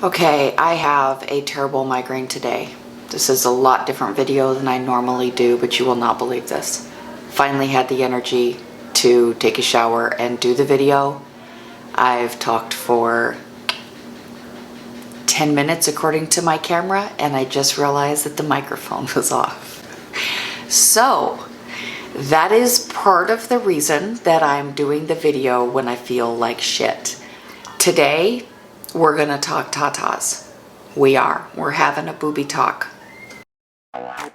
Okay, I have a terrible migraine today. This is a lot different video than I normally do, but you will not believe this. Finally had the energy to take a shower and do the video. I've talked for 10 minutes according to my camera, and I just realized that the microphone was off. So that is part of the reason that I'm doing the video when I feel like shit. Today, we're gonna talk tatas. We're having a booby talk. I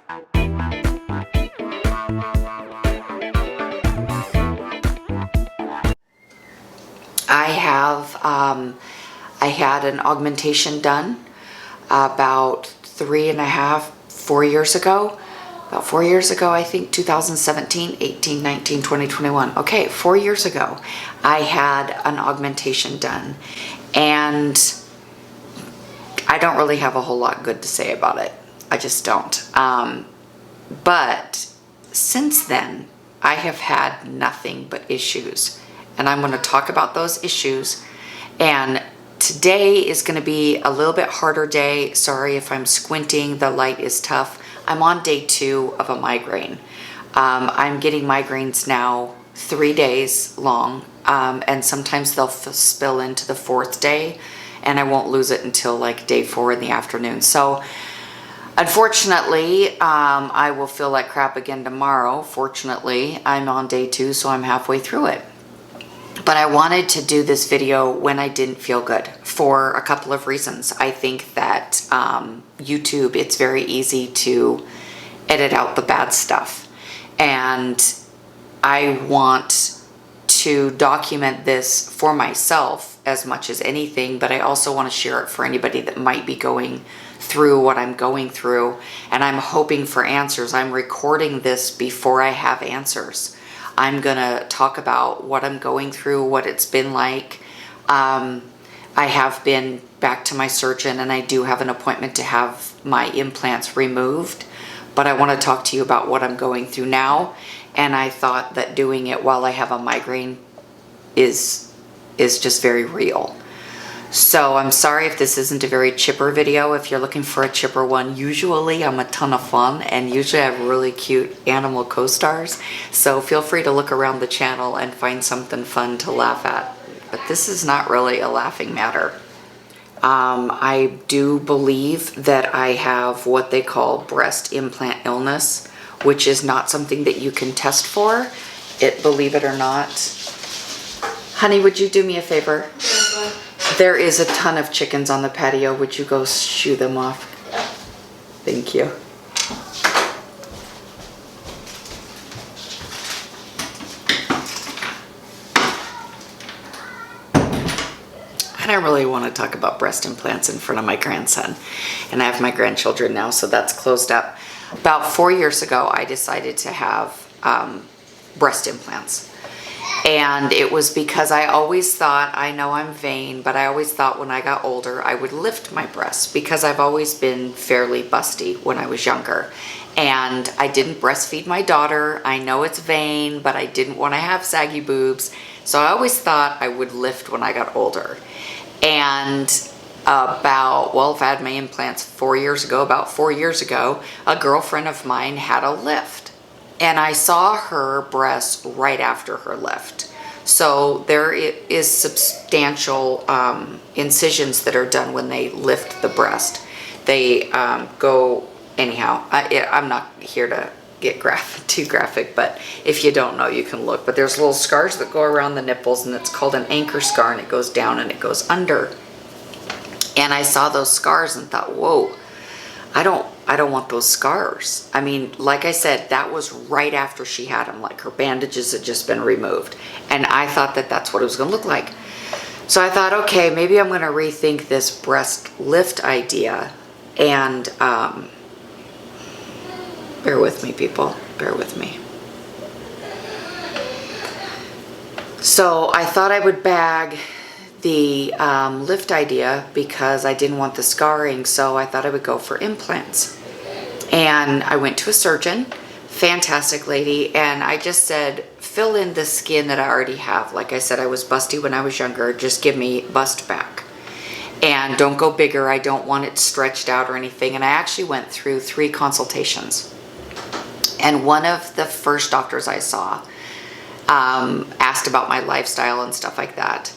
had an augmentation done about 4 years ago. About 4 years ago, I think 2017, 18, 19, 20, 21. Okay, 4 years ago, I had an augmentation done. And I don't really have a whole lot good to say about it. I just don't. But since then, I have had nothing but issues. And I'm going to talk about those issues. And today is going to be a little bit harder day. Sorry if I'm squinting. The light is tough. I'm on day 2 of a migraine. I'm getting migraines now 3 days long. And sometimes they'll spill into the 4th day, and I won't lose it until like day 4 in the afternoon. So unfortunately, I will feel like crap again tomorrow. Fortunately, I'm on day 2, so I'm halfway through it. But I wanted to do this video when I didn't feel good for a couple of reasons. I think that YouTube, it's very easy to edit out the bad stuff. And I want to document this for myself as much as anything, but I also want to share it for anybody that might be going through what I'm going through, and I'm hoping for answers. I'm recording this before I have answers. I'm gonna talk about what I'm going through, what it's been like. I have been back to my surgeon, and I do have an appointment to have my implants removed, but I want to talk to you about what I'm going through now. And I thought that doing it while I have a migraine is just very real. So I'm sorry if this isn't a very chipper video. If you're looking for a chipper one, usually I'm a ton of fun, and usually I have really cute animal co-stars. So feel free to look around the channel and find something fun to laugh at. But this is not really a laughing matter. I do believe that I have what they call breast implant illness, which is not something that you can test for. Believe it or not. Honey, would you do me a favor? There is a ton of chickens on the patio. Would you go shoo them off? Thank you. I don't really want to talk about breast implants in front of my grandson. And I have my grandchildren now, so that's closed up. About 4 years ago, I decided to have breast implants. And it was because I always thought, I know I'm vain, but I always thought when I got older, I would lift my breasts, because I've always been fairly busty when I was younger. And I didn't breastfeed my daughter. I know it's vain, but I didn't want to have saggy boobs. So I always thought I would lift when I got older. And if I had my implants 4 years ago, about 4 years ago, a girlfriend of mine had a lift. And I saw her breasts right after her lift. So there is substantial incisions that are done when they lift the breast. They go, anyhow, I'm not here to get too graphic, but if you don't know, you can look. But there's little scars that go around the nipples, and it's called an anchor scar, and it goes down and it goes under. And I saw those scars and thought, whoa, I don't want those scars. I mean, like I said, that was right after she had them. Like, her bandages had just been removed. And I thought that that's what it was going to look like. So I thought, okay, maybe I'm going to rethink this breast lift idea. And bear with me, people. Bear with me. So I thought I would bag the lift idea because I didn't want the scarring, so I thought I would go for implants. And I went to a surgeon, fantastic lady, and I just said, fill in the skin that I already have. Like I said, I was busty when I was younger, just give me bust back. And don't go bigger. I don't want it stretched out or anything. And I actually went through 3 consultations. And one of the first doctors I saw asked about my lifestyle and stuff like that.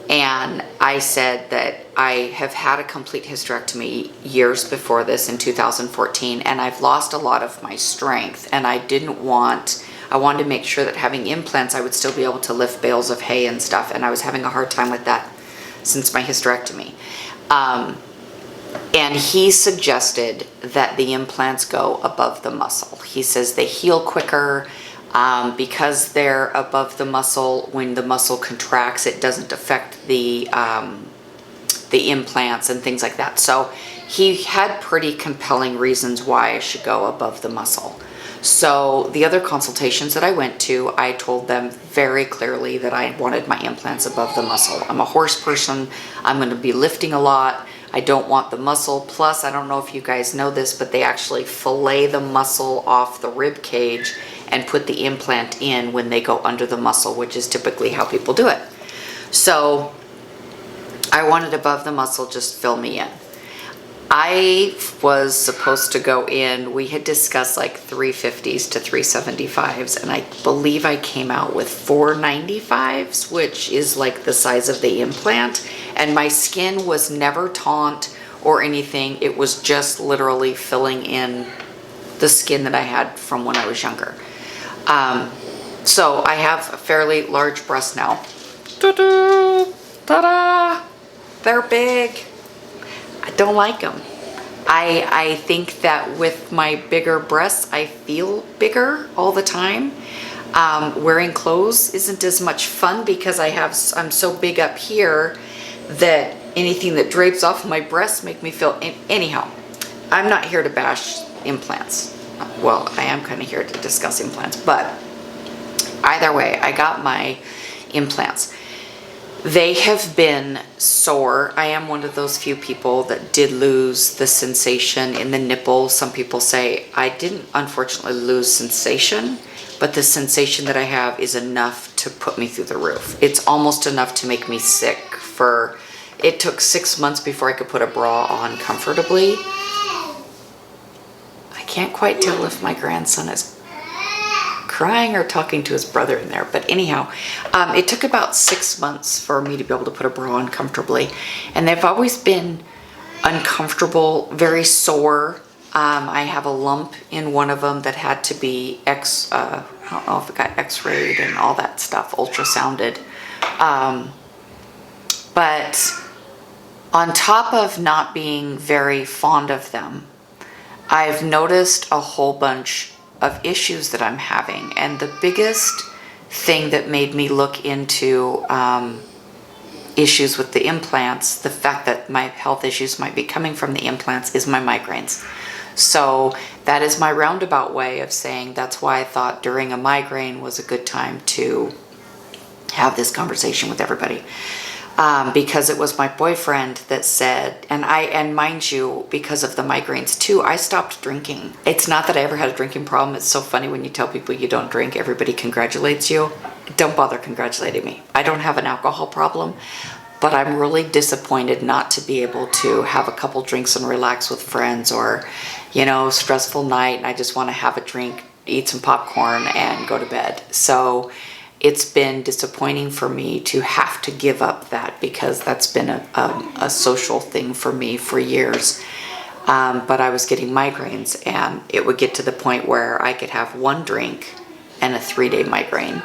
And I said that I have had a complete hysterectomy years before this in 2014, and I've lost a lot of my strength. And I wanted to make sure that having implants, I would still be able to lift bales of hay and stuff. And I was having a hard time with that since my hysterectomy. And he suggested that the implants go above the muscle. He says they heal quicker because they're above the muscle. When the muscle contracts, it doesn't affect the implants and things like that. So he had pretty compelling reasons why I should go above the muscle. So the other consultations that I went to, I told them very clearly that I wanted my implants above the muscle. I'm a horse person. I'm going to be lifting a lot. I don't want the muscle. Plus, I don't know if you guys know this, but they actually fillet the muscle off the rib cage and put the implant in when they go under the muscle, which is typically how people do it. So I wanted above the muscle, just fill me in. I was supposed to go in, we had discussed like 350s to 375s, and I believe I came out with 495s, which is like the size of the implant. And my skin was never taut or anything. It was just literally filling in the skin that I had from when I was younger. So I have a fairly large breast now. Ta-da! Ta-da! They're big. I don't like them. I think that with my bigger breasts, I feel bigger all the time. Wearing clothes isn't as much fun because I'm so big up here that anything that drapes off my breasts make me feel, anyhow, I'm not here to bash implants. Well, I am kind of here to discuss implants, but either way, I got my implants. They have been sore. I am one of those few people that did lose the sensation in the nipple. Some people say I didn't unfortunately lose sensation, but the sensation that I have is enough to put me through the roof. It's almost enough to make me sick. It took 6 months before I could put a bra on comfortably. I can't quite tell if my grandson is crying or talking to his brother in there, but anyhow, it took about 6 months for me to be able to put a bra on comfortably, and they've always been uncomfortable, very sore. I have a lump in one of them that had to be I don't know if it got x-rayed and all that stuff, ultrasounded. But on top of not being very fond of them, I've noticed a whole bunch of issues that I'm having. And the biggest thing that made me look into issues with the implants, the fact that my health issues might be coming from the implants, is my migraines. So that is my roundabout way of saying that's why I thought during a migraine was a good time to have this conversation with everybody. Because it was my boyfriend that said, and mind you, because of the migraines too, I stopped drinking. It's not that I ever had a drinking problem. It's so funny when you tell people you don't drink, everybody congratulates you. Don't bother congratulating me. I don't have an alcohol problem, but I'm really disappointed not to be able to have a couple drinks and relax with friends, or, stressful night and I just want to have a drink, eat some popcorn and go to bed. So it's been disappointing for me to have to give up that, because that's been a social thing for me for years. But I was getting migraines, and it would get to the point where I could have 1 drink and a 3-day migraine,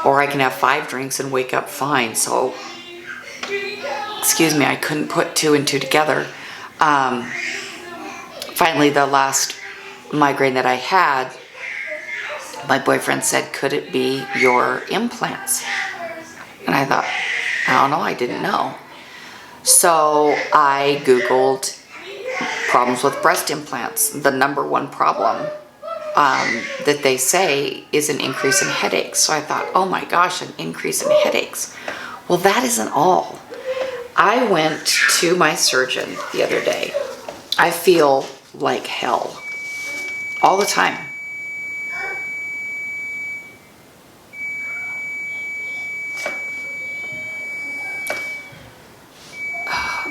or I can have 5 drinks and wake up fine. So, excuse me, I couldn't put 2 and 2 together. Finally, the last migraine that I had, my boyfriend said, could it be your implants? And I thought, I don't know, I didn't know. So I Googled problems with breast implants. The number 1 problem that they say is an increase in headaches. So I thought, oh my gosh, an increase in headaches. Well, that isn't all. I went to my surgeon the other day. I feel like hell all the time.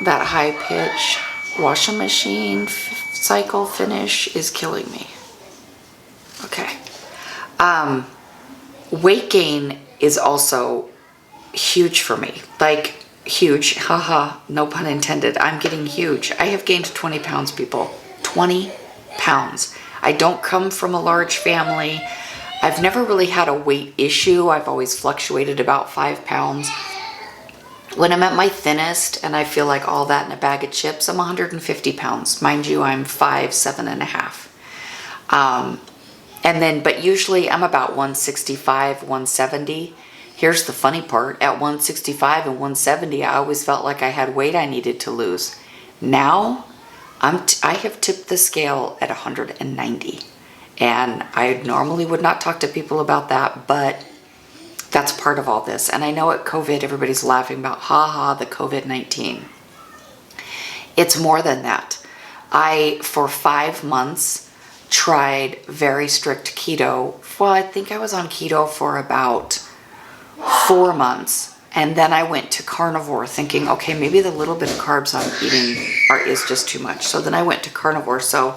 That high pitch washing machine cycle finish is killing me. Okay. Weight gain is also huge for me. Like, huge. Haha, no pun intended. I'm getting huge. I have gained 20 pounds, people. 20 pounds. I don't come from a large family. I've never really had a weight issue. I've always fluctuated about 5 pounds. When I'm at my thinnest and I feel like all that in a bag of chips, I'm 150 pounds. Mind you, I'm 5'7.5". But usually I'm about 165, 170. Here's the funny part. At 165 and 170, I always felt like I had weight I needed to lose. Now, I have tipped the scale at 190. And I normally would not talk to people about that, but that's part of all this. And I know at COVID, everybody's laughing about, the COVID-19. It's more than that. I, for 5 months, tried very strict keto. Well, I think I was on keto for about 4 months. And then I went to carnivore thinking, okay, maybe the little bit of carbs I'm eating is just too much. So then I went to carnivore. So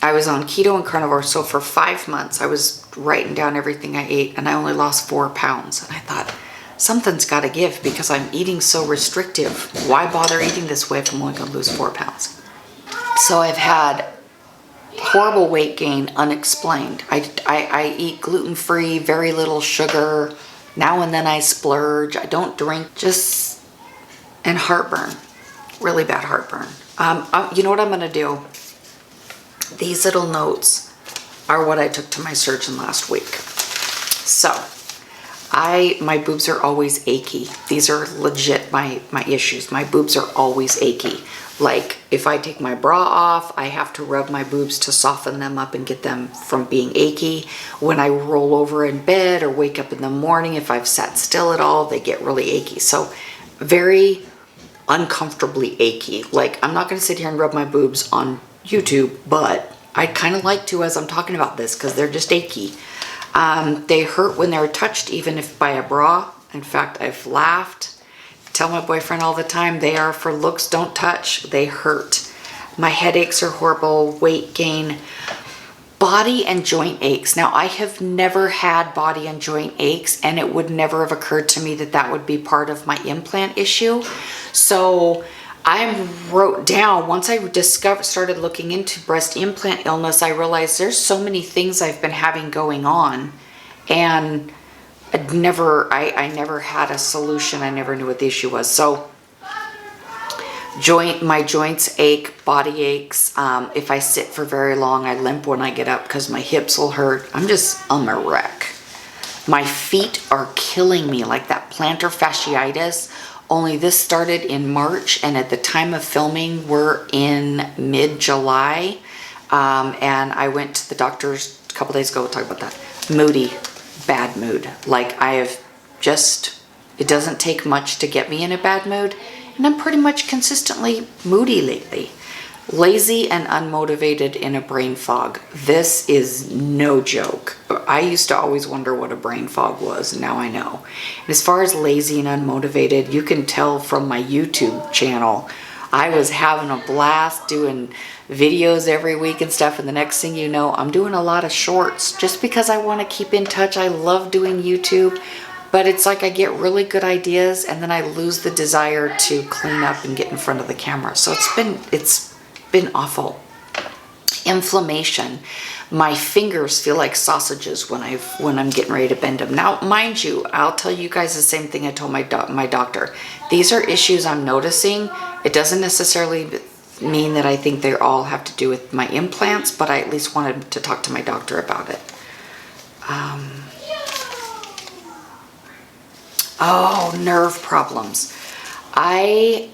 I was on keto and carnivore. So for 5 months, I was writing down everything I ate and I only lost 4 pounds. And I thought, something's got to give because I'm eating so restrictive. Why bother eating this way if I'm only going to lose 4 pounds? So I've had horrible weight gain unexplained. I eat gluten-free, very little sugar. Now and then I splurge. I don't drink, and heartburn. Really bad heartburn. You know what I'm going to do? These little notes are what I took to my surgeon last week. So, my boobs are always achy. These are legit my issues. My boobs are always achy. Like, if I take my bra off, I have to rub my boobs to soften them up and get them from being achy. When I roll over in bed or wake up in the morning, if I've sat still at all, they get really achy. So, very uncomfortably achy. Like, I'm not going to sit here and rub my boobs on YouTube, but I kind of like to as I'm talking about this because they're just achy. They hurt when they're touched, even if by a bra. In fact, I've laughed. Tell my boyfriend all the time, they are for looks, don't touch. They hurt. My headaches are horrible, weight gain, body and joint aches. Now, I have never had body and joint aches, and it would never have occurred to me that that would be part of my implant issue. So I wrote down, once I started looking into breast implant illness, I realized there's so many things I've been having going on, and I never had a solution. I never knew what the issue was. So my joints ache, body aches. If I sit for very long, I limp when I get up because my hips will hurt. I'm a wreck. My feet are killing me, like that plantar fasciitis. Only this started in March, and at the time of filming, we're in mid-July. And I went to the doctor's a couple days ago. We'll talk about that. Moody. Bad mood. Like, it doesn't take much to get me in a bad mood, and I'm pretty much consistently moody lately. Lazy and unmotivated in a brain fog. This is no joke. I used to always wonder what a brain fog was, and now I know. And as far as lazy and unmotivated, you can tell from my YouTube channel, I was having a blast doing videos every week and stuff, and the next thing you know, I'm doing a lot of shorts just because I want to keep in touch. I love doing YouTube, but it's like I get really good ideas and then I lose the desire to clean up and get in front of the camera. So it's been awful. Inflammation. My fingers feel like sausages when I'm getting ready to bend them. Now, mind you, I'll tell you guys the same thing I told my doctor. These are issues I'm noticing. It doesn't necessarily mean that I think they all have to do with my implants, but I at least wanted to talk to my doctor about it. Nerve problems. A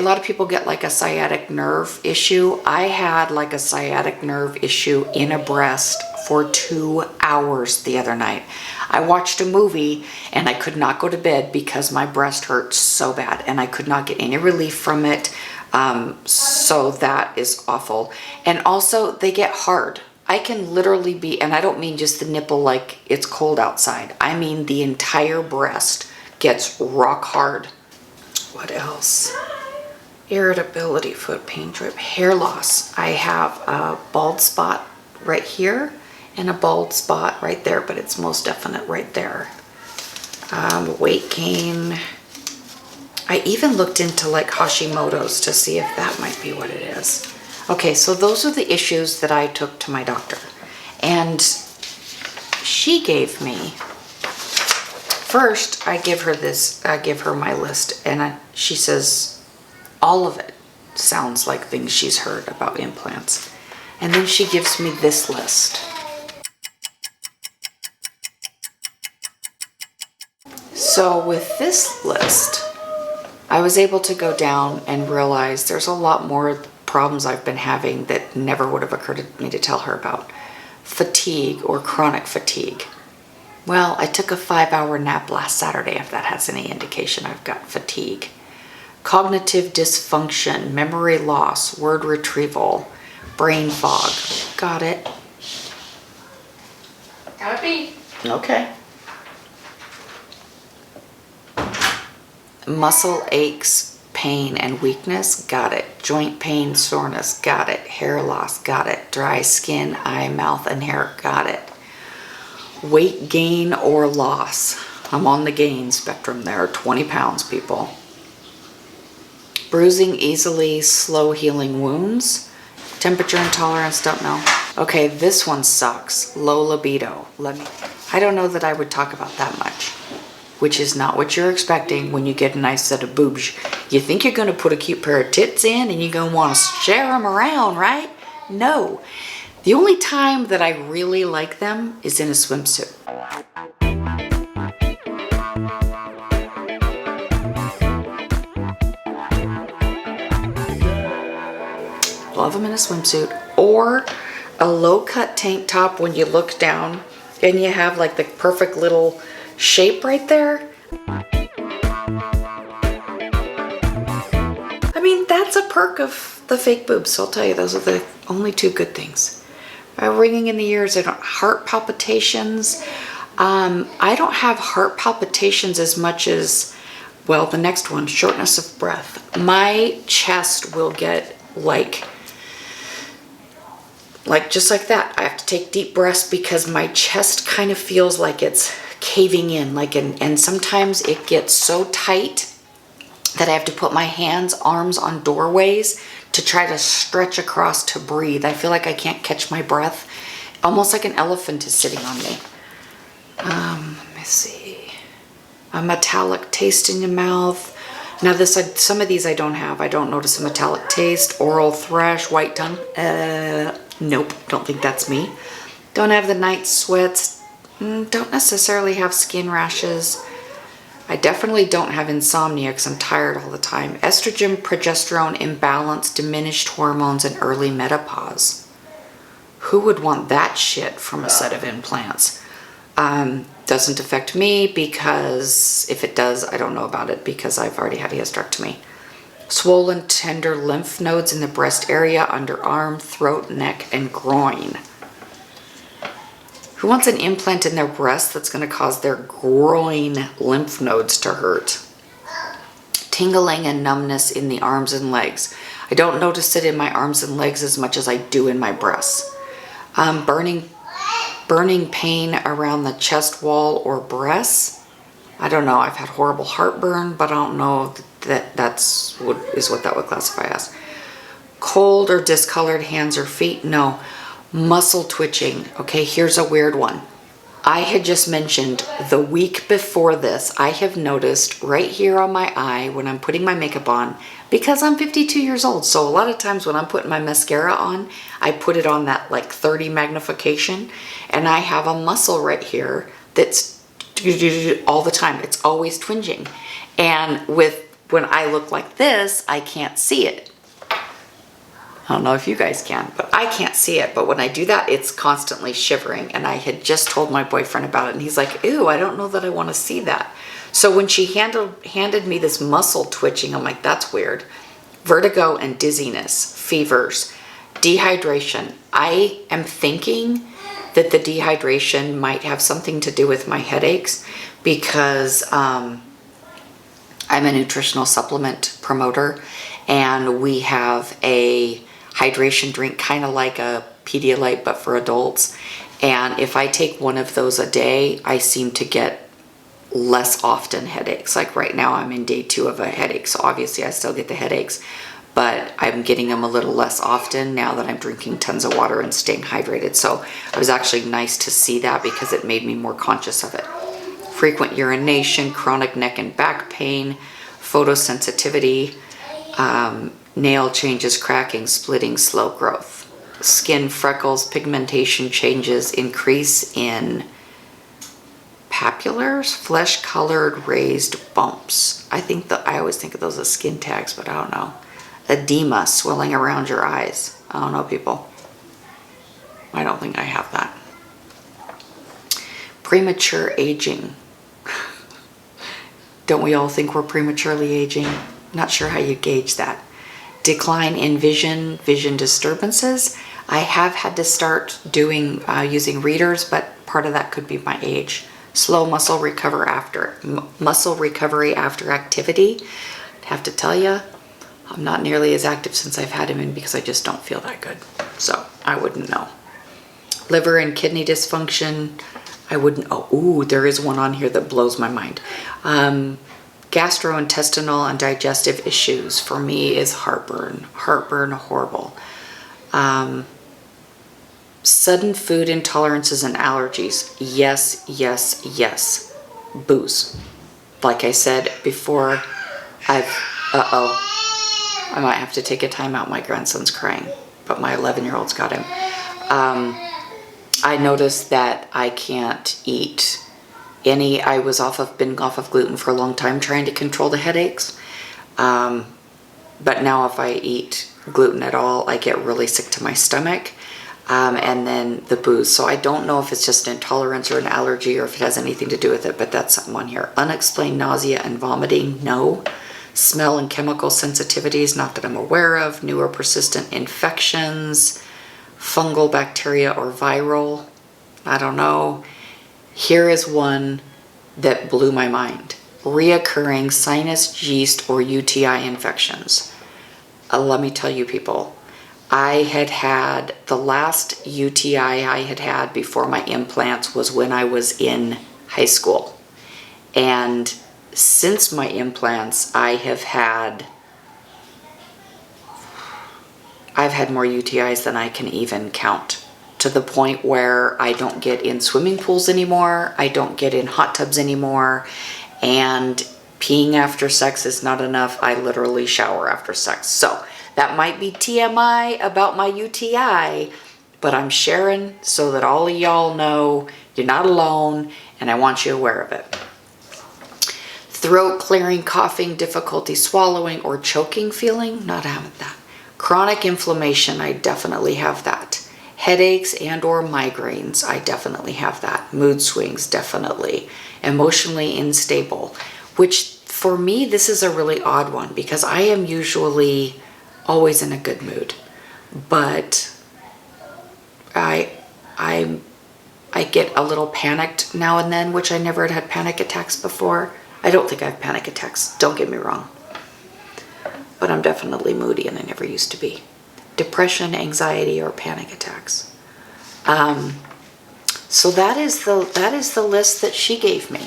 lot of people get like a sciatic nerve issue. I had like a sciatic nerve issue in a breast for 2 hours the other night. I watched a movie and I could not go to bed because my breast hurt so bad and I could not get any relief from it. So that is awful. And also they get hard. I can literally be, and I don't mean just the nipple like it's cold outside. I mean the entire breast gets rock hard. What else? irritability, foot pain, drip, hair loss. I have a bald spot right here and a bald spot right there, but it's most definite right there. Weight gain. I even looked into like Hashimoto's to see if that might be what it is. Okay, so those are the issues that I took to my doctor. And she gave me, first I give her my list, and she says all of it sounds like things she's heard about implants. And then she gives me this list. So with this list, I was able to go down and realize there's a lot more problems I've been having that never would have occurred to me to tell her about. Fatigue or chronic fatigue. Well, I took a 5-hour nap last Saturday, if that has any indication I've got fatigue. Cognitive dysfunction, memory loss, word retrieval, brain fog. Got it. Gotta be. Okay. Muscle aches, pain, and weakness. Got it. Joint pain, soreness. Got it. Hair loss. Got it. Dry skin, eye, mouth, and hair. Got it. Weight gain or loss. I'm on the gain spectrum there. 20 pounds, people. Bruising easily, slow healing wounds. Temperature intolerance, don't know. Okay, this one sucks. Low libido. I don't know that I would talk about that much, which is not what you're expecting when you get a nice set of boobs. You think you're gonna put a cute pair of tits in and you're gonna wanna share them around, right? No. The only time that I really like them is in a swimsuit. Love them in a swimsuit, or a low-cut tank top when you look down and you have like the perfect little shape right there. I mean, that's a perk of the fake boobs, so I'll tell you, those are the only two good things. Ringing in the ears, heart palpitations. I don't have heart palpitations as much as, well, the next one, shortness of breath. My chest will get like just like that. I have to take deep breaths because my chest kind of feels like it's caving in, and sometimes it gets so tight that I have to put my arms on doorways to try to stretch across to breathe. I feel like I can't catch my breath, almost like an elephant is sitting on me. Let me see. A metallic taste in your mouth. Now some of these I don't have. I don't notice a metallic taste. Oral thrush, white tongue. Nope, don't think that's me. Don't have the night sweats. Don't necessarily have skin rashes. I definitely don't have insomnia because I'm tired all the time. Estrogen, progesterone imbalance, diminished hormones, and early menopause. Who would want that shit from a set of implants? Doesn't affect me because if it does, I don't know about it because I've already had a hysterectomy. Swollen, tender lymph nodes in the breast area, underarm, throat, neck, and groin. Who wants an implant in their breast that's going to cause their groin lymph nodes to hurt? Tingling and numbness in the arms and legs. I don't notice it in my arms and legs as much as I do in my breasts. Burning pain around the chest wall or breasts. I don't know. I've had horrible heartburn, but I don't know that's what that would classify as. Cold or discolored hands or feet? No. Muscle twitching. Okay, here's a weird one. I had just mentioned the week before this, I have noticed right here on my eye when I'm putting my makeup on, because I'm 52 years old, so a lot of times when I'm putting my mascara on, I put it on that like 30 magnification, and I have a muscle right here that's all the time. It's always twinging. And when I look like this, I can't see it. I don't know if you guys can, but I can't see it. But when I do that, it's constantly shivering. And I had just told my boyfriend about it, and he's like, ew, I don't know that I want to see that. So when she handed me this muscle twitching, I'm like, that's weird. Vertigo and dizziness, fevers, dehydration. I am thinking that the dehydration might have something to do with my headaches because I'm a nutritional supplement promoter, And we have a hydration drink, kind of like a Pedialyte, but for adults. And if I take one of those a day, I seem to get less often headaches. Like right now I'm in day 2 of a headache, so obviously I still get the headaches, but I'm getting them a little less often now that I'm drinking tons of water and staying hydrated. So it was actually nice to see that because it made me more conscious of it. Frequent urination, chronic neck and back pain, photosensitivity, nail changes, cracking, splitting, slow growth, skin freckles, pigmentation changes, increase in papulars, flesh-colored raised bumps. I always think of those as skin tags, but I don't know. Edema, swelling around your eyes. I don't know, people. I don't think I have that. Premature aging. Don't we all think we're prematurely aging? Not sure how you gauge that. Decline in vision, vision disturbances. I have had to start doing using readers, but part of that could be my age. Slow muscle recovery after activity. I have to tell you, I'm not nearly as active since I've had him in because I just don't feel that good. So I wouldn't know. Liver and kidney dysfunction. I wouldn't. Oh, there is one on here that blows my mind. Gastrointestinal and digestive issues for me is heartburn. Heartburn, horrible. Sudden food intolerances and allergies. Yes, yes, yes. Booze. Like I said before, I might have to take a time out. My grandson's crying, but my 11-year-old's got him. I noticed that I can't eat any. I was been off of gluten for a long time trying to control the headaches. But now if I eat gluten at all, I get really sick to my stomach. And then the booze. So I don't know if it's just an intolerance or an allergy or if it has anything to do with it, but that's something on here. Unexplained nausea and vomiting, no. Smell and chemical sensitivities, not that I'm aware of. New or persistent infections, fungal, bacteria, or viral. I don't know. Here is one that blew my mind. Reoccurring sinus, yeast, or UTI infections. Let me tell you, people, I had the last UTI I had before my implants was when I was in high school. And since my implants, I've had more UTIs than I can even count, to the point where I don't get in swimming pools anymore. I don't get in hot tubs anymore. And peeing after sex is not enough. I literally shower after sex. So that might be TMI about my UTI, but I'm sharing so that all of y'all know you're not alone and I want you aware of it. Throat clearing, coughing, difficulty swallowing, or choking feeling, not having that. Chronic inflammation, I definitely have that. Headaches and or migraines, I definitely have that. Mood swings, definitely. Emotionally unstable, which for me, this is a really odd one because I am usually always in a good mood, but I get a little panicked now and then, which I never had panic attacks before. I don't think I have panic attacks, don't get me wrong, but I'm definitely moody and I never used to be. Depression, anxiety, or panic attacks. So that is the list that she gave me.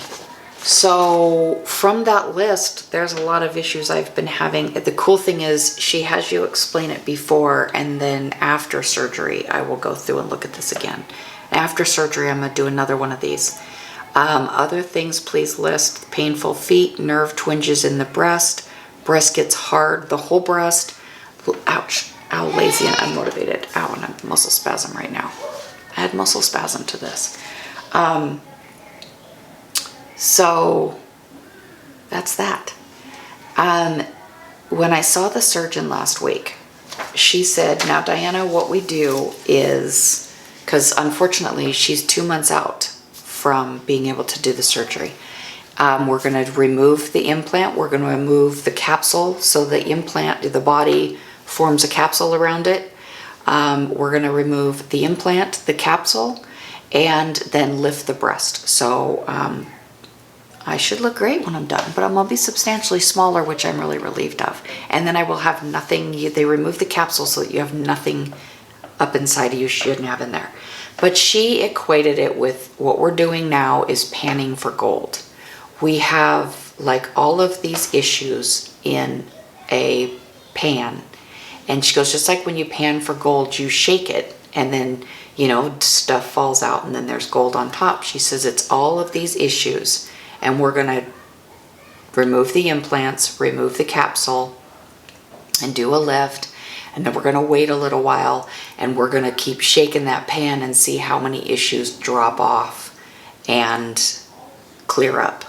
So from that list, there's a lot of issues I've been having. The cool thing is she has you explain it before, and then after surgery, I will go through and look at this again. After surgery, I'm gonna do another one of these. Other things, please list: painful feet, nerve twinges in the breast gets hard, the whole breast, ouch, ow, lazy and unmotivated. Ow, and I'm muscle spasm right now. I had muscle spasm to this. So that's that. When I saw the surgeon last week, she said, now Diana, what we do is, because unfortunately she's 2 months out from being able to do the surgery. We're going to remove the implant. We're going to remove the capsule. So the implant, the body forms a capsule around it. We're going to remove the implant, the capsule, and then lift the breast. So I should look great when I'm done, but I'm gonna be substantially smaller, which I'm really relieved of. And then I will have nothing, they remove the capsule so that you have nothing up inside of you shouldn't have in there. But she equated it with what we're doing now is panning for gold. We have like all of these issues in a pan. And she goes, just like when you pan for gold, you shake it and then, you know, stuff falls out and then there's gold on top. She says it's all of these issues, and we're gonna remove the implants, remove the capsule, and do a lift. And then we're gonna wait a little while and we're gonna keep shaking that pan and see how many issues drop off and clear up.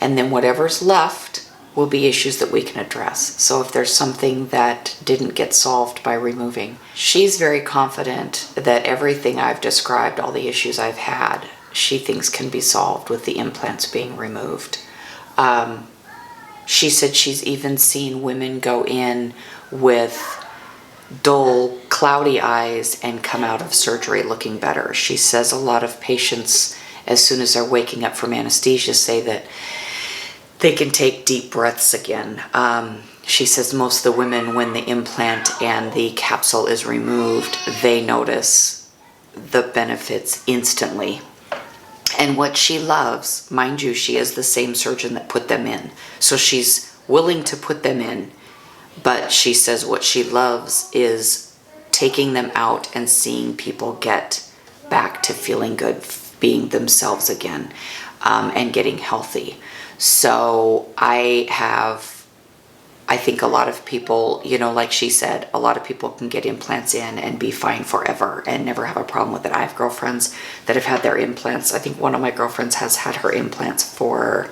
And then whatever's left will be issues that we can address. So if there's something that didn't get solved by removing, she's very confident that everything I've described, all the issues I've had, she thinks can be solved with the implants being removed. She said she's even seen women go in with dull, cloudy eyes and come out of surgery looking better. She says a lot of patients, as soon as they're waking up from anesthesia, say that they can take deep breaths again. She says most of the women, when the implant and the capsule is removed, they notice the benefits instantly. And what she loves, mind you, she is the same surgeon that put them in. So she's willing to put them in, but she says what she loves is taking them out and seeing people get back to feeling good, being themselves again, and getting healthy. So I think a lot of people, you know, like she said, a lot of people can get implants in and be fine forever and never have a problem with it. I have girlfriends that have had their implants. I think one of my girlfriends has had her implants for,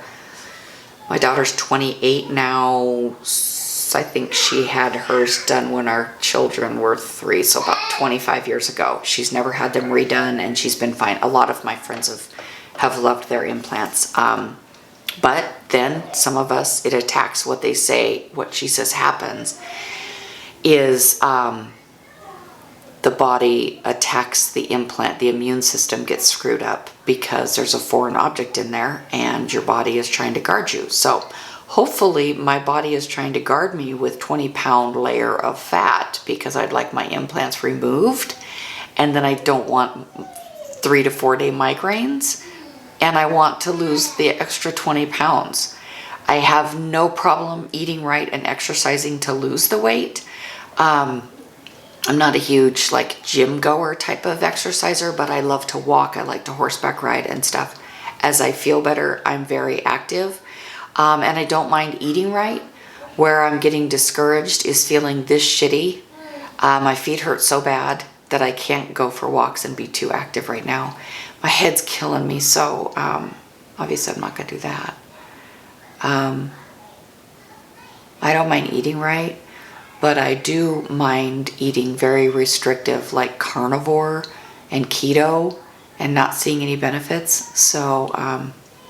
my daughter's 28 now. I think she had hers done when our children were 3, so about 25 years ago. She's never had them redone and she's been fine. A lot of my friends have loved their implants. But then some of us, it attacks what they say, what she says happens is the body attacks the implant. The immune system gets screwed up because there's a foreign object in there and your body is trying to guard you. So hopefully my body is trying to guard me with 20-pound layer of fat because I'd like my implants removed, and then I don't want 3 to 4 day migraines, and I want to lose the extra 20 pounds. I have no problem eating right and exercising to lose the weight. I'm not a huge like gym goer type of exerciser, but I love to walk. I like to horseback ride and stuff. As I feel better, I'm very active. And I don't mind eating right. Where I'm getting discouraged is feeling this shitty. My feet hurt so bad that I can't go for walks and be too active right now. My head's killing me, so obviously I'm not gonna do that. I don't mind eating right, but I do mind eating very restrictive, like carnivore and keto, and not seeing any benefits. So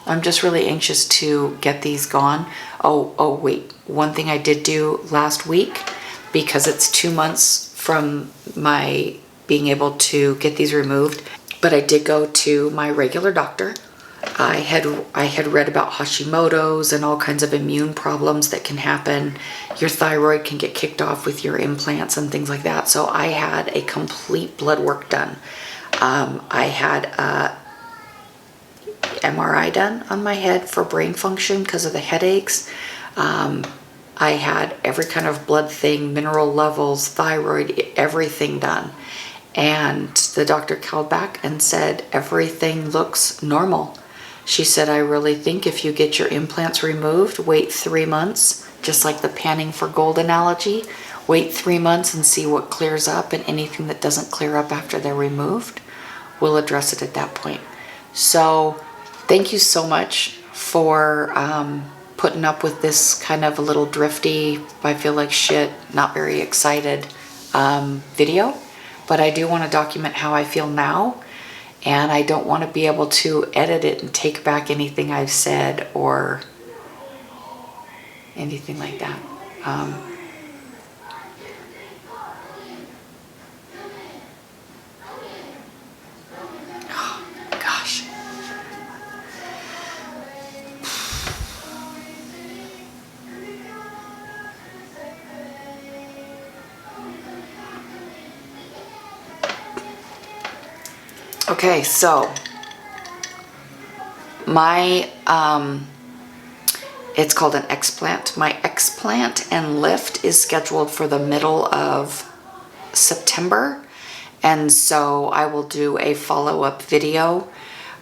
I'm just really anxious to get these gone. Oh wait, one thing I did do last week, because it's 2 months from my being able to get these removed, but I did go to my regular doctor. I had read about Hashimoto's and all kinds of immune problems that can happen. Your thyroid can get kicked off with your implants and things like that. So I had a complete blood work done. I had a MRI done on my head for brain function because of the headaches. I had every kind of blood thing, mineral levels, thyroid, everything done. And the doctor called back and said, everything looks normal. She said, I really think if you get your implants removed, wait 3 months, just like the panning for gold analogy, wait 3 months and see what clears up, and anything that doesn't clear up after they're removed, we'll address it at that point. So thank you so much for putting up with this kind of a little drifty, I feel like shit, not very excited video. But I do want to document how I feel now, and I don't want to be able to edit it and take back anything I've said or anything like that. Oh, gosh. Okay, so my, it's called an explant. My explant and lift is scheduled for the middle of September. And so I will do a follow-up video.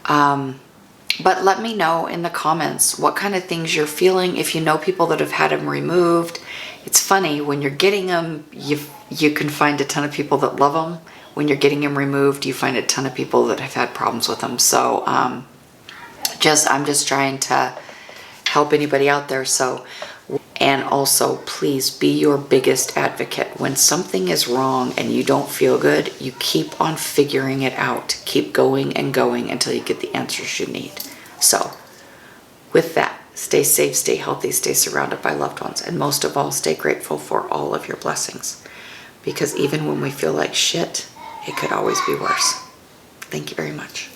But let me know in the comments what kind of things you're feeling. If you know people that have had them removed. It's funny, when you're getting them, you can find a ton of people that love them. When you're getting them removed, you find a ton of people that have had problems with them. So I'm just trying to help anybody out there. So, and also please be your biggest advocate. When something is wrong and you don't feel good, you keep on figuring it out. Keep going and going until you get the answers you need. So with that, stay safe, stay healthy, stay surrounded by loved ones, and most of all, stay grateful for all of your blessings. Because even when we feel like shit, it could always be worse. Thank you very much.